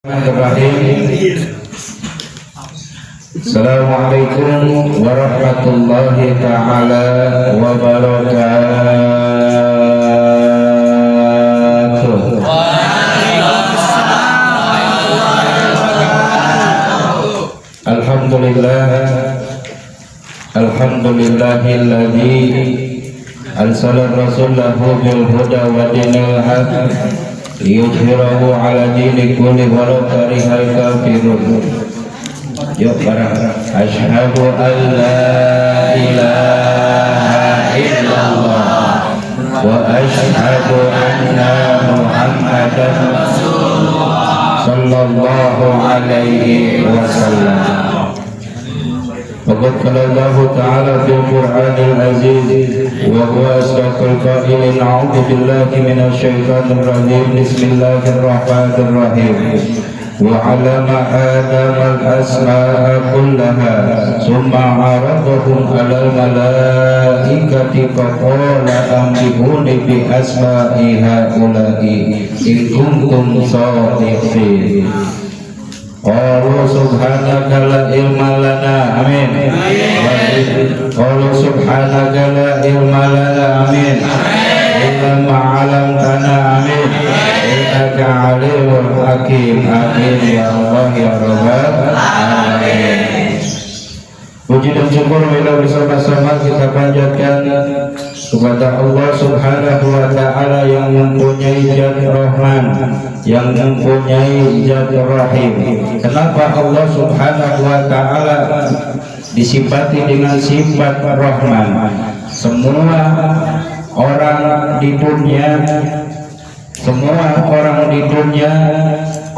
Assalamualaikum warahmatullahi ta'ala wabarakatuh. Alhamdulillahilladzi arsala rasulahu bil huda wa dinil haq liyudhhirahu ala dini kulli walau karihal kafirun. Yuk bareng. Asyhadu an la ilaha illallah wa asyhadu anna muhammadan rasulullah sallallahu alaihi wasallam. Faqad qala Allah ta'ala fil Qur'anil Aziz wa huwa asdaqul qailin. A'udzu billahi minasy syaithanir rajim. Bismillahirrahmanirrahim. Wa 'allama Adama al-asma'a kullaha tsumma 'aradahum 'alal malaikati faqala anbi'uni bi asma'i haula'i in kuntum shadiqin. Qalu subhanaka la ilma lana, amin. Qalu subhanaka la ilma lana, amin. Illa ma 'allamtana, amin. Innaka 'alimul hakim, amin ya Allah ya Rabbal alamin. Puji dan syukur bila bersama-sama kita panjatkan kepada Allah Subhanahu wa ta'ala yang mempunyai zat Rahman, yang mempunyai zat Rahim. Kenapa Allah Subhanahu wa ta'ala disifati dengan sifat Rahman? Semua orang di dunia,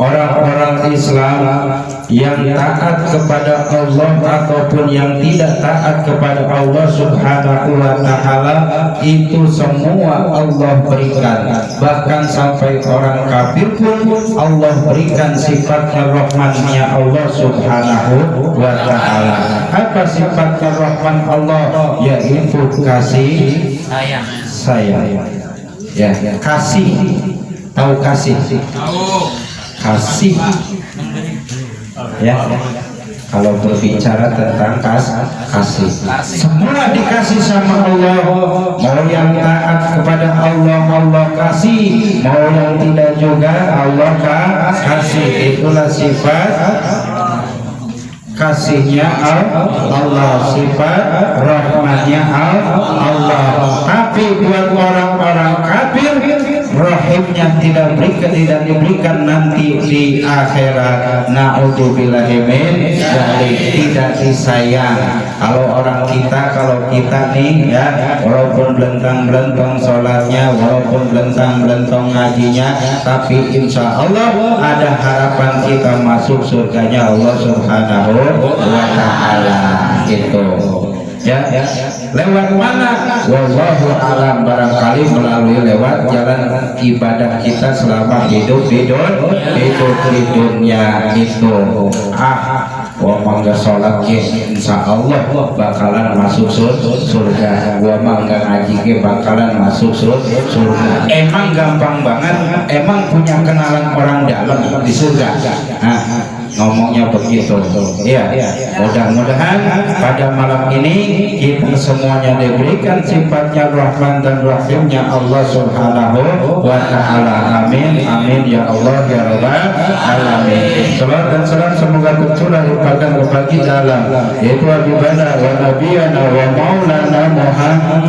orang-orang Islam yang taat kepada Allah ataupun yang tidak taat kepada Allah Subhanahu wa ta'ala, itu semua Allah berikan. Bahkan sampai orang kafir pun Allah berikan sifatnya Rahmannya Allah Subhanahu wa ta'ala. Apa sifatnya Rahman Allah? Yaitu kasih sayang. Ya, kasih. Tahu kasih? Kasih. Ya, kalau berbicara tentang kasih, semua dikasih sama Allah. Mau yang taat kepada Allah, Allah kasih. Mau yang tidak juga, Allah kasih. Itulah sifat kasihnya Allah, sifat rahmatnya Allah. Tapi buat orang-orang kafir, rahimnya tidak diberikan nanti di akhirat. Na'udzubillahi min dzalik, tidak disayang. Kalau kita nih ya, walaupun belentang-belentong sholatnya, walaupun belentang-belentong ngajinya, tapi insya Allah ada harapan kita masuk surganya Allah Subhanahu wa ta'ala. Itu ya, lewat mana? Wallahu a'lam. Barangkali melalui lewat jalan ibadah kita selama hidup di dunia itu. Gua mangga sholat insya Allah bakalan masuk surga. Gua mangga ngaji bakalan masuk surga. Emang gampang banget. Emang punya kenalan orang dalam di surga. Ngomongnya begitu. Iya. Mudah-mudahan pada malam ini kita semuanya diberikan sifatnya Rahman dan Rahimnya Allah Subhanahu wa ta'ala. Amin, amin ya Allah ya Rabbal alamin. Salam dan salam semoga tercurah limpahkan kepada kita, yaitu habibana wa nabiyana wa maulana Muhammad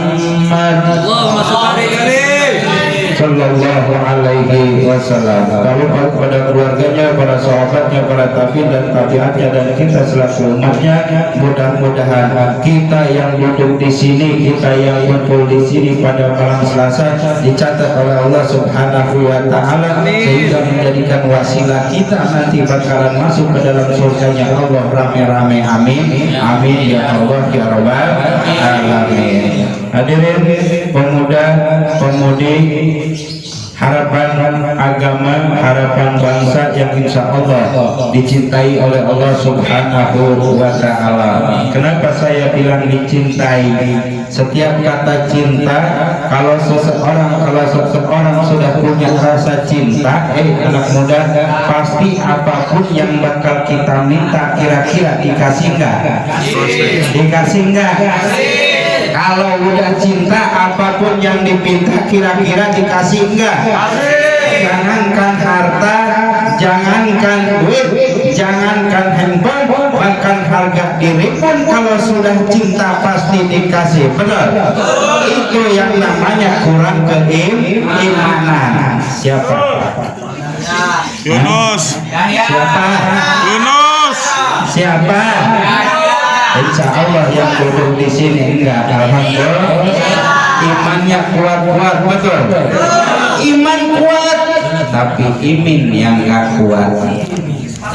sallallahu alaihi wasallam. Lalu kepada keluarganya, para sahabatnya, para tabi'in dan tabi'atnya, dan kita selaku umatnya. Mudah-mudahan kita yang duduk di sini, kita yang kumpul di sini pada malam Selasa dicatat oleh Allah Subhanahu wa ta'ala, sehingga menjadikan wasilah kita nanti bakalan masuk ke dalam surganya Allah rame-rame. Amin, amin ya Allah ya Rabbal alamin. Hadirin pemuda, pemudi, harapan agama, harapan bangsa yang insya Allah dicintai oleh Allah Subhanahu wa ta'ala. Kenapa saya bilang dicintai? Setiap kata cinta, kalau seseorang sudah punya rasa cinta, anak muda, pasti apapun yang bakal kita minta kira-kira dikasih nggak? Dikasih nggak? Kalau udah cinta, apapun yang dipinta kira-kira dikasih enggak? Jangankan harta, jangankan duit, jangankan handphone, bahkan harga diri pun kalau sudah cinta pasti dikasih. Benar? Itu yang namanya kurang keimanan. Siapa? Yunus. Siapa? Yunus. Siapa? Insya Allah yang duduk di sini enggak, alhamdulillah imannya kuat-kuat, betul. Iman kuat, tapi imin yang enggak kuat.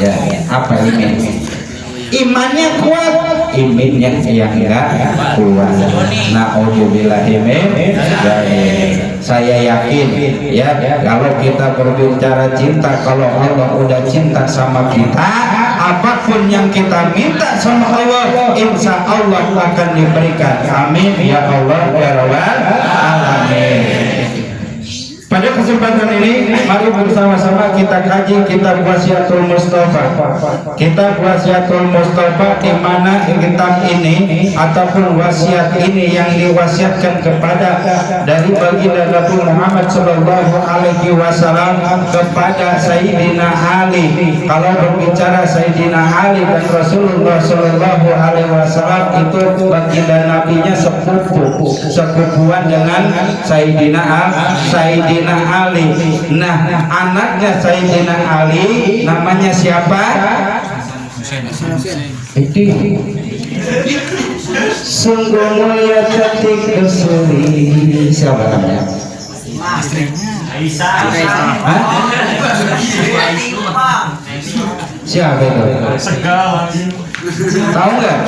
Ya, apa imin? Imannya kuat, iminnya yang enggak kuat. Na'udzubillahimin. Saya yakin ya, kalau kita berbicara cinta, kalau Allah udah cinta sama kita, apapun yang kita minta sama Allah, insya Allah akan diberikan. Amin ya Allah ya Rabbal alamin. Pada kesempatan ini, mari bersama-sama kita kaji kitab Wasiatul Mustafa. Kitab Wasiatul Mustafa, di mana kitab ini ataupun wasiat ini yang diwasiatkan kepada dari baginda Nabi Muhammad Sallallahu Alaihi Wasallam kepada Sayyidina Ali. Kalau berbicara Sayyidina Ali dan Rasulullah Sallallahu Alaihi Wasallam, itu baginda Nabinya sepupuan dengan Sayyidina Ali. Nah, anaknya Sayyidina Ali namanya siapa? Itu sungguh mulia cantik berseri. Siapa namanya? Aisyah. Siapa itu? Tahu nggak?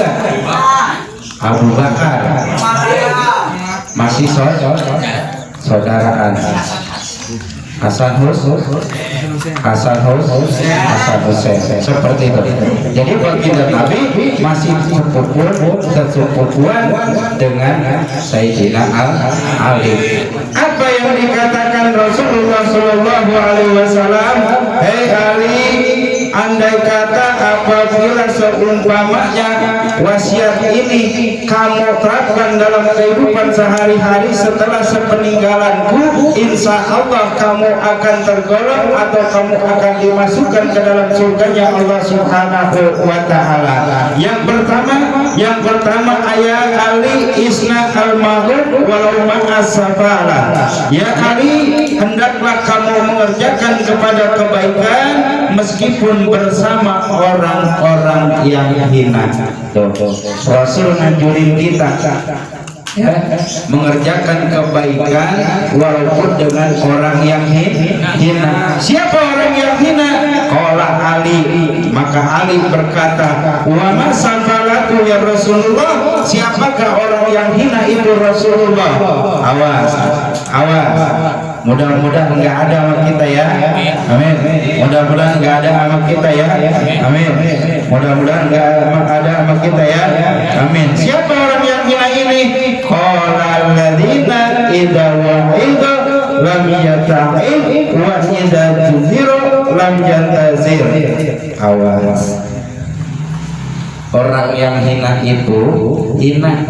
Abu Bakar. Masih saudaraan. Hasan Hasan Hussein, seperti itu. Jadi baginda Nabi masih sepupuan dengan Sayyidina Ali. Apa yang dikatakan Rasulullah Sallallahu Alaihi Wasallam? Hei Ali, andai kata apabila seumpamanya wasiat ini kamu terapkan dalam kehidupan sehari-hari setelah sepeninggalanku, insya Allah kamu akan tergolong atau kamu akan dimasukkan ke dalam surganya Allah Subhanahu wa Ta'ala. Yang pertama ayat Ali isna al-mahum walau ma'asafala. Ya Ali, hendaklah kamu mengerjakan kepada kebaikan meskipun bersama orang-orang yang hina. Rasul ngajurin kita ya, mengerjakan kebaikan walaupun dengan orang yang hina. Siapa orang yang hina? Qala Ali, maka Ali berkata, wa ma safalatu ya Rasulullah, siapakah orang yang hina itu Rasulullah? Awas, mudah-mudahan enggak ada sama kita ya. Amin. Mudah-mudahan enggak ada sama kita ya. Amin. Mudah-mudahan enggak ada sama kita ya. Amin. Siapa orang yang hina ini? Qala alladziina idza wa'ida lam yata'id wa idza tuziru lam yantazir. Awas. Orang yang hina itu hina,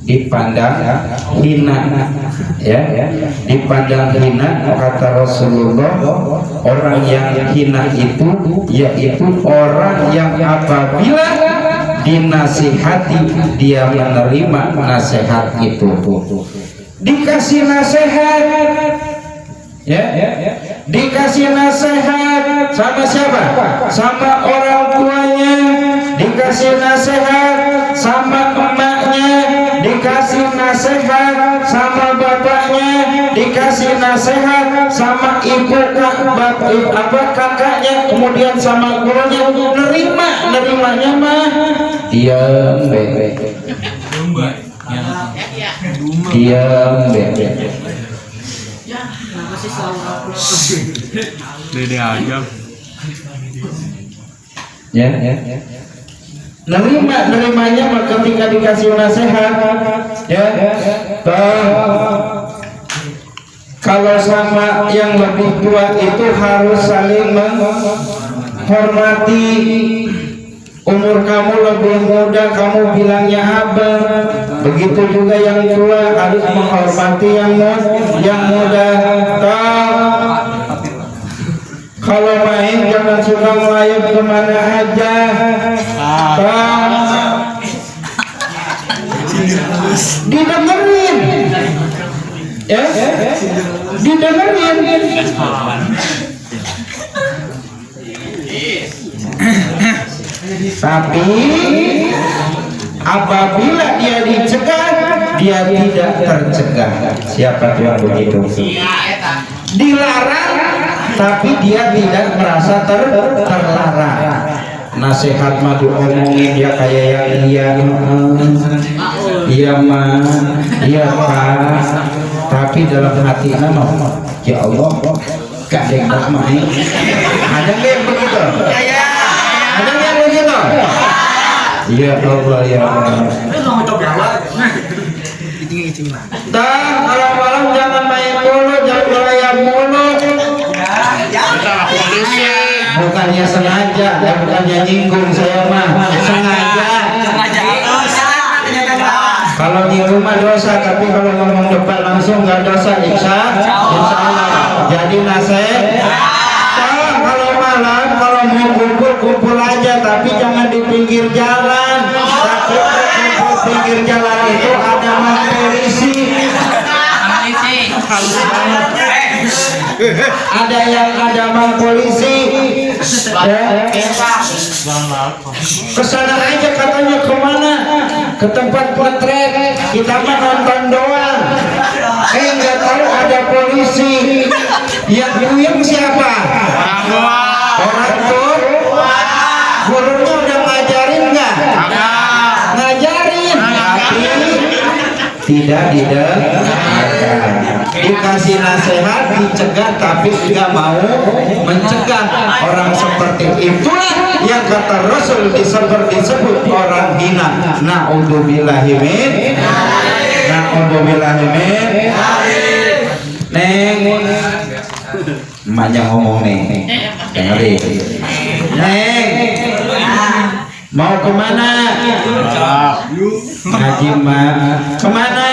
dipandang hina ya, dipandang hina. Kata Rasulullah, orang yang hina itu yaitu orang yang apabila dinasihati dia menerima nasihat itu. Dikasih nasihat ya, dikasih nasihat sama siapa? Sama orang tuanya. Dikasih nasihat sama emaknya, dikasih nasihat sama bapaknya, dikasih nasihat sama kakaknya, kemudian sama gurunya. Nerimanya mah diam Dede aja ya. nerimanya mah ketika dikasih nasihat ya. Kalau sama yang lebih tua itu harus saling menghormati. Umur kamu lebih muda, kamu bilangnya abang. Begitu juga yang tua harus menghormati yang muda. Kalau main jangan suka melayang kemana aja. Didengerin, ya, didengerin. Tapi apabila dia dicegah, dia tidak tercegah. Siapa tuh yang begitu? Dilarang, tapi dia tidak merasa terlarang. Nasihat mah diomongin dia kayak yang iya mah, iya pak. Tapi dalam hati nama, ya Allah, gak ada yang main. Ada nggak yang begitu? Ada yang begitu? Ya Allah, ya Allah. Dan kalau malam jangan main mulu, jangan melayang mulu. Bukannya sengaja, bukannya nyinggung saya mah, sengaja. Kalau nyinggung mah dosa, tapi kalau ngomong depan langsung nggak dosa, insya Allah. Jadi nasihat. Kalau malam, kalau mau kumpul aja, tapi jangan di pinggir jalan. Tapi kumpul pinggir jalan itu ada polisi. Ada yang ada polisi. Kesana aja katanya kemana? Ke tempat potret. Kita mah nonton doang. Nggak tahu ada polisi. Yang duyung siapa? Orang tua. Gurunya udah ngajarin nggak? Ngajarin. Tapi tidak didengarkan. Dikasih nasihat, dicegah, tapi nggak mau mencegah. Orang seperti itulah yang kata Rasul disebut orang hina. Na'udzubillahi min. Neng, emaknya ngomong nih, dengerin. Neng, mau kemana? Ngaji mah. Kemana?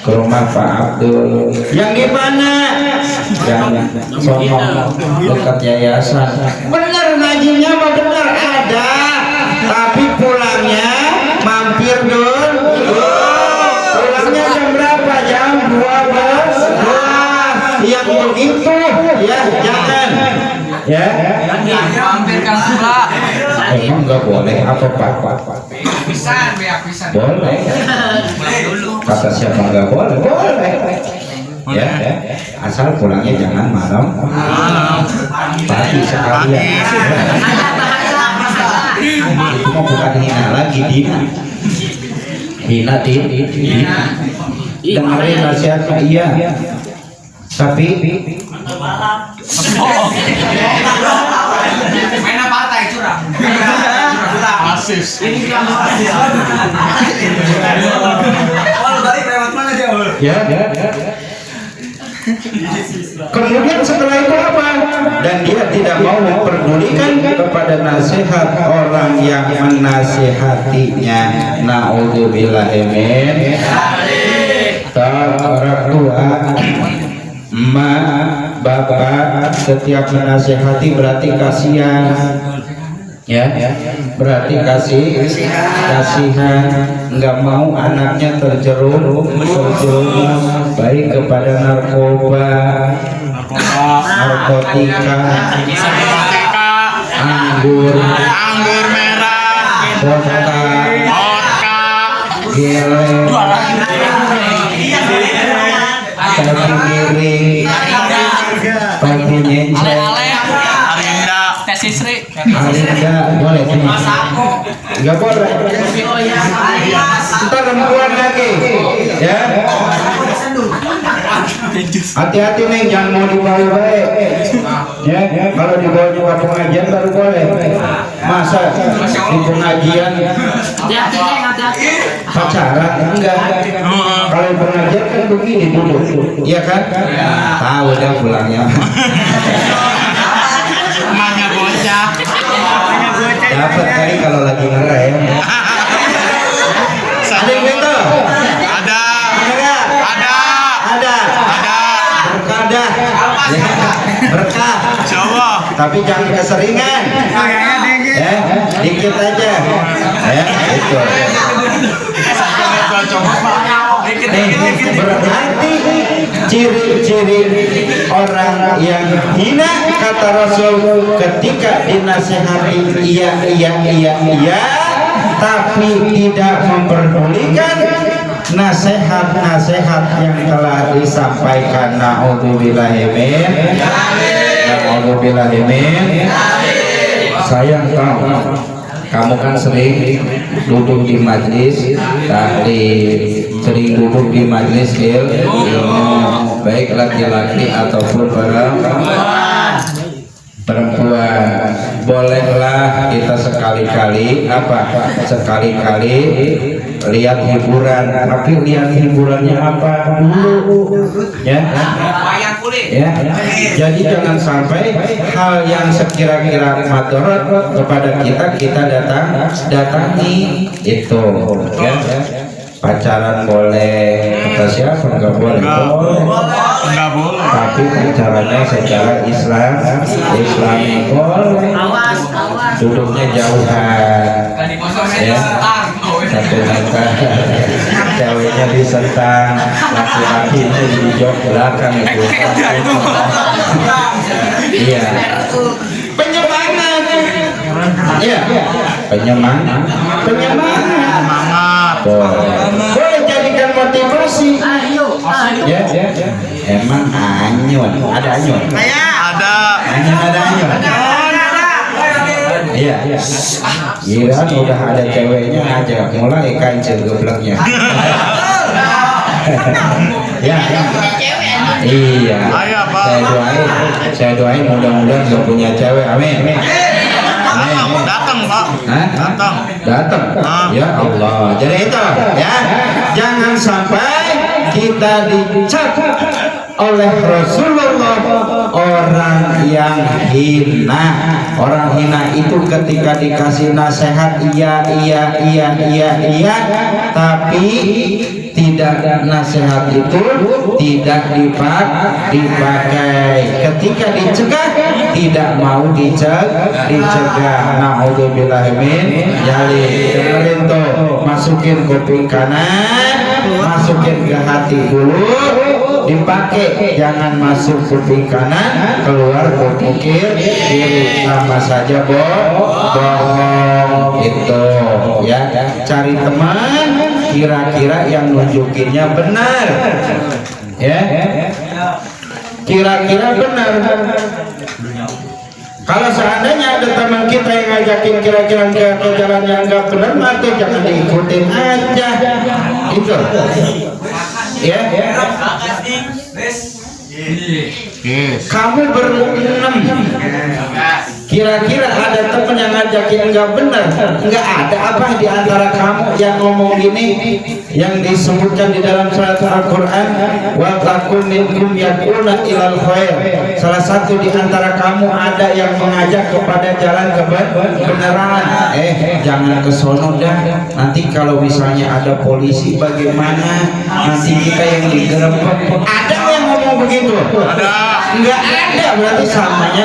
Ke rumah Pak Abdul. Yang di mana? Yang sono dekat yayasan. Bener ngajinya mah bener ada, tapi pulangnya mampir dulu. Pulangnya jam berapa? Jam 12. Yang begitu ya jangan. Ya. Mampirkan pula. Emang nggak boleh apa Pak? Pisan. Boleh. Kata siapa nggak boleh? Boleh. Ya. Asal pulangnya jangan malam. Pagi sekalian. Itu mau bukan hina lagi, hina. Dengerin nasihatnya iya. Tapi mainnya partai curang. Asis. Ya. Kemudian setelah itu apa? Dan dia tidak mau memperdulikan kepada nasihat orang yang menasihatinya. Na'udzubillahi min. Orang tua, emak, bapak setiap menasihati berarti kasihan. Ya, berarti kasihan, nggak mau anaknya terjerumus baik kepada narkoba, narkotika, anggur merah, vodka, gele, kaki miring, kaki nyencet. Alinda boleh sini. Enggak boleh. Kita rembulan lagi. Ya. Hati-hati nih, jangan mau dibawa baik. Ya, kalau dibawa juga pengajian baru boleh. masa di pengajian pacaran enggak. Kalau pengajian kan begini duduk, iya kan? Tahu dah pulangnya. Namanya bocah. Dapat kali kalau lagi ngerem. Ada yang betul? Ada. Berkah. Berkah. Insyaallah. Tapi jangan keseringan. Ya, dikit aja. Ya, itu. Berarti ciri-ciri orang yang hina kata Rasul ketika dinasihati iya tapi tidak memperdulikan nasihat-nasihat yang telah disampaikan. Na'udzubillahi min. Sayang kamu kan sering duduk di majlis taklim, sering duduk di majlis ilmu, baik laki-laki ataupun perempuan. Bolehlah kita sekali-kali lihat hiburan, tapi lihat hiburannya apa dulu ya. Jadi jangan sampai hal yang sekira-kira madarat kepada kita datangi itu ya. Pacaran boleh, kata siapa enggak boleh? Enggak boleh. Tapi pacarannya secara Islami boleh. Duduknya jauhan. Ya. Satu meter. Ceweknya disentang, laki-lakinya di jok belakang itu. Iya. Penyemangat. Iya. Penyemangat. Boleh jadikan motivasi. Ya. Emang anyun. Ada anyun? Ada. Anyun. Iya. Gila udah ada ceweknya aja mulai kancil gebleknya. Ya. Iya. Saya doain mudah-mudahan gak punya cewek. Amin. Datang Pak. Datang. Ya Allah. Jadi itu ya. Jangan sampai kita dicap oleh Rasulullah orang yang hina. Orang hina itu ketika dikasih nasihat iya, tapi tidak, nasihat itu tidak dipakai. Ketika dicegah tidak mau dicegah. Na'udzubillahi min dzalik. Dengerin tuh, masukin kuping kanan, masukin ke hati dulu, dipakai. Jangan masuk kuping kanan, keluar kuping kiri, sama saja bohong. Itu ya. Cari teman kira-kira yang nunjukinnya benar ya, kira-kira benar. Kalau seandainya ada teman kita yang ngajakin kira-kira ke jalan yang enggak benar, maka jangan diikutin aja itu ya. Kamu berenam, kira-kira ada teman yang ngajakin enggak benar, enggak ada apa di antara kamu yang ngomong gini yang disebutkan di dalam surat Al-Quran, wa takum minkum yad'una ilal khair. Salah satu di antara kamu ada yang mengajak kepada jalan kebenaran. Jangan ke sono dah. Nanti kalau misalnya ada polisi bagaimana? Nanti kita yang digerebek. Ada yang ngomong begitu? Enggak ada, berarti samanya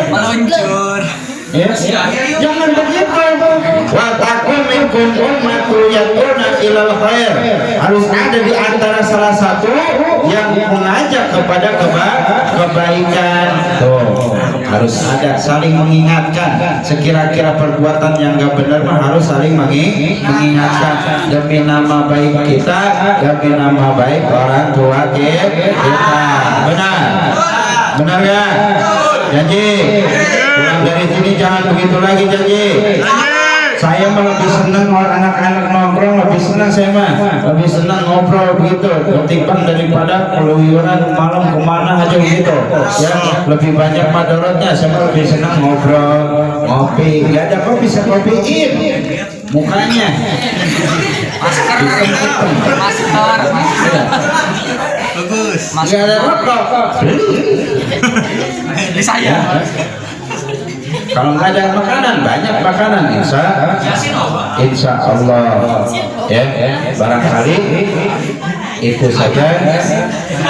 meluncur. Yes. Jangan begitu. Wa takum minkum ummatu yad'una ilal khair. Harus ada di antara salah satu yang mengajak kepada kebaikan. Tuh, harus ada saling mengingatkan. Sekira-kira perbuatan yang enggak benar mah harus saling mengingatkan demi nama baik kita, demi nama baik orang tua kita. Benar ya? Janji. Pulang dari sini jangan begitu lagi, janji. Saya mah lebih senang anak-anak nongkrong, lebih senang saya mah, lebih senang ngobrol begitu, ketimbang daripada keluyuran malam kemana aja gitu. Ya, lebih banyak madorotnya. Saya mah lebih senang ngobrol, ngopi. Gak ada kopi, bisa kopiin mukanya. Masker. Bagus. Gak ada rokok. Ini saya. Kalau nggak ada makanan, banyak makanan, insya Allah ya, barangkali itu saja.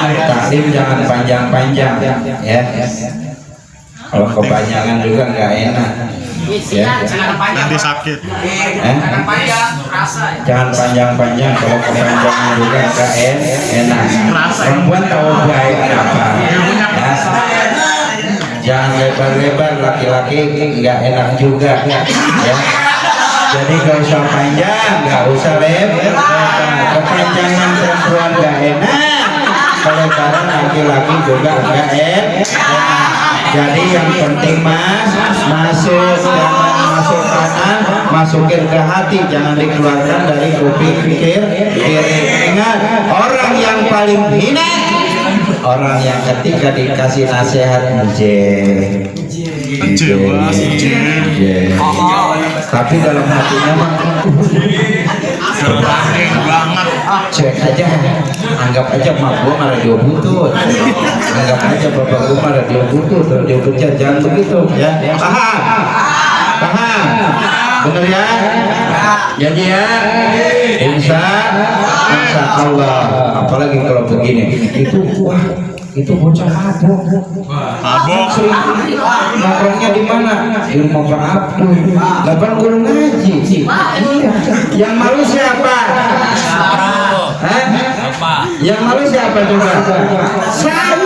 Taklim jangan panjang-panjang ya, kalau kebanyakan juga nggak enak ya. Nanti sakit. Jangan panjang-panjang, kalau kepanjangan juga nggak enak. Perempuan tahu baik apa ya. Jangan lebar-lebar, laki-laki nggak enak juga ya. Jadi nggak usah panjang, nggak usah lebar. Kepanjangan perempuan nggak enak, kelebaran laki-laki juga nggak enak. Jadi yang penting masuk, jangan masuk kanan, masukin ke hati, jangan dikeluarkan dari kuping kiri. Ingat, orang yang paling hina orang yang ketika dikasih nasihat tapi dalam hatinya mah banget. cek aja, anggap aja mak gua mah radio butut, anggap aja bapak gua mah radio butut, radio butut, jangan begitu ya. Paham bener ya, jadi ya, insya Allah. Apalagi kalau begini, itu bocah mabok. Nongkrongnya di mana? Di rumah Pak Abdul. Lapan guru ngaji. Yang malu siapa? Yang malu siapa coba? Saya.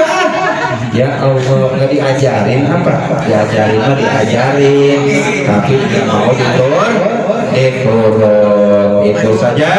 Ya Allah, nggak diajarin apa? Diajarin mah diajarin, tapi nggak mau diturun. Itu saja.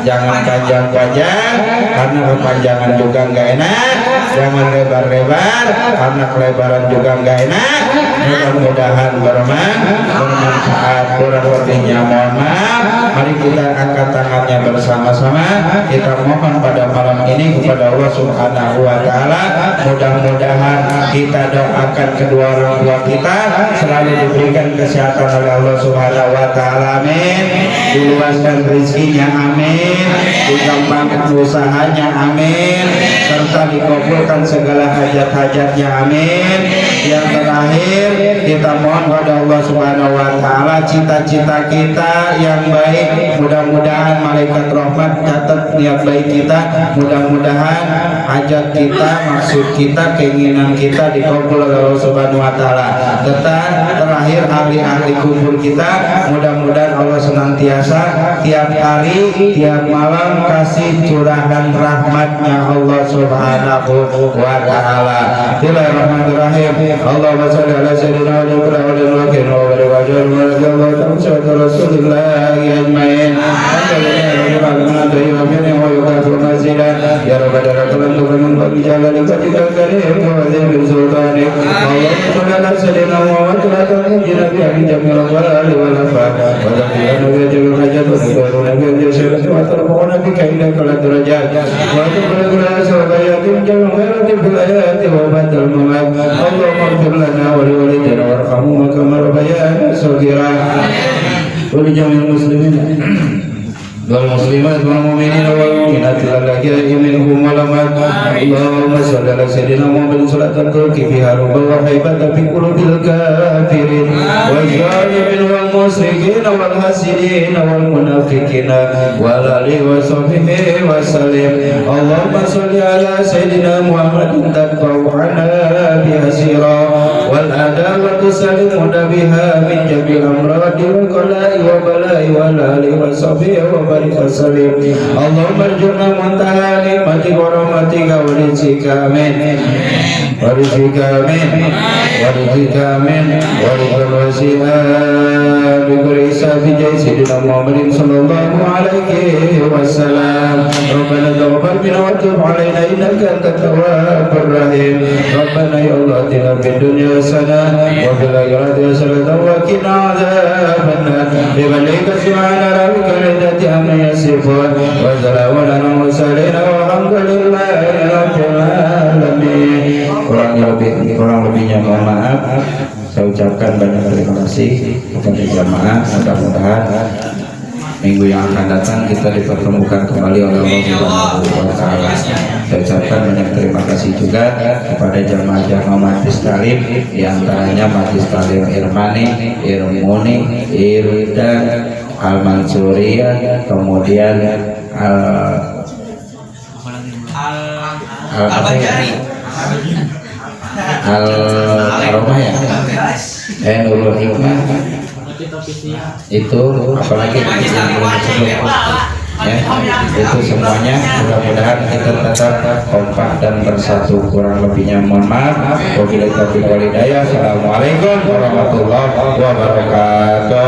Jangan panjang-panjang, karena kepanjangan juga nggak enak. Jangan lebar-lebar, karena kelebaran juga nggak enak. Mudah-mudahan bermanfaat. Kurang lebihnya mohon maaf. Mari kita angkat tangannya bersama-sama. Kita mohon pada malam ini kepada Allah Subhanahu Wa Taala. Mudah-mudahan kita doakan kedua orang tua kita selalu diberikan kesehatan oleh Allah Subhanahu Wa Taala. Amin. Diluaskan rezekinya. Amin. Digampangkan usahanya. Amin. Serta dikabulkan segala hajat-hajatnya. Amin. Yang terakhir, kita mohon kepada Allah Subhanahu Wa Taala cita-cita kita yang baik. Mudah-mudahan malaikat rahmat catat niat baik kita. Mudah-mudahan hajat kita, maksud kita, keinginan kita dikabul oleh Allah Subhanahu Wa Taala. Terakhir, ahli-ahli kubur kita, mudah-mudahan Allah senantiasa tiap hari, tiap malam kasih curahan rahmatnya Allah Subhanahu Wa Taala. Bismillahirrahmanirrahim. Allahumma shalli ala sayyidina Muhammadin wa ala alihi wa sahbihi wa Rasulillah ajmain. Ya Rabbal alamin, Tuhan bagi jalan ketika karim wa zil sultani. Allahumma shalli ala sayyidina Muhammad wa ala alihi jamil wa ali wa lafa wa dakhilan wa jamil hajat wa nurun nabi jasyid wa tarbuuna bi kaida kala derajat wa tuqra'una sabayatin jamil khairati fil ayati wa badal mamat. Allahumma ighfir lana wa li walidina warhamhum kama rabbayana shaghira wa li jamil muslimin wal muslimat wal mu'minin wal mu'minat al-ahya'i minhum wal amwat. Allahumma shalli ala sayyidina Muhammadin salatan tulqi biha rubbal wa haibatan fi qulubil kafirin wa zalimin wal musyrikin wal hasidin wal munafiqin wal alihi wa sahbihi wa sallim. Allahumma shalli ala sayyidina Muhammadin tabawwa'ana biha sira wal adawatu salimu biha min jabil amradi wal qala'i wa bala'i wal alihi wa sahbihi wa Salim. Allahumma arjuna muntaha nikmati wa rahmatika wa rizqika. Amin. Wa rizqika amin. Wa rizqika amin. Wa rizqal wasi'ah bi kulli sabi sayyidina Muhammadin sallallahu alaihi wasallam. Rabbana taqabbal minna wa tub alaina innaka antat tawwabur rahim. Rabbana ya Allah atina fid dunya حسنة وفي الآخرة حسنة وقنا عذاب النار بفضلك سبحان ربك رب العزة عما يصفون وسلام على المرسلين والحمد لله رب العالمين. Kurang lebihnya mohon maaf. Saya ucapkan banyak terima kasih kepada jamaah. Mudah-mudahan minggu yang akan datang kita dipertemukan kembali oleh Allah Subhanahu wa Ta'ala. Saya ucapkan banyak terima kasih juga kepada jamaah-jamaah Majlis Talim, di antaranya Majlis Talim Irmani, Irmuni, Irdan, Al-Mansuriyah, kemudian Al-Aromah ya, Nurul Hikmah, itu apalagi ya, itu semuanya mudah-mudahan kita tetap kompak dan bersatu. Kurang lebihnya mohon maaf. Wabillahi taufiq wal hidayah. Assalamualaikum warahmatullahi wabarakatuh.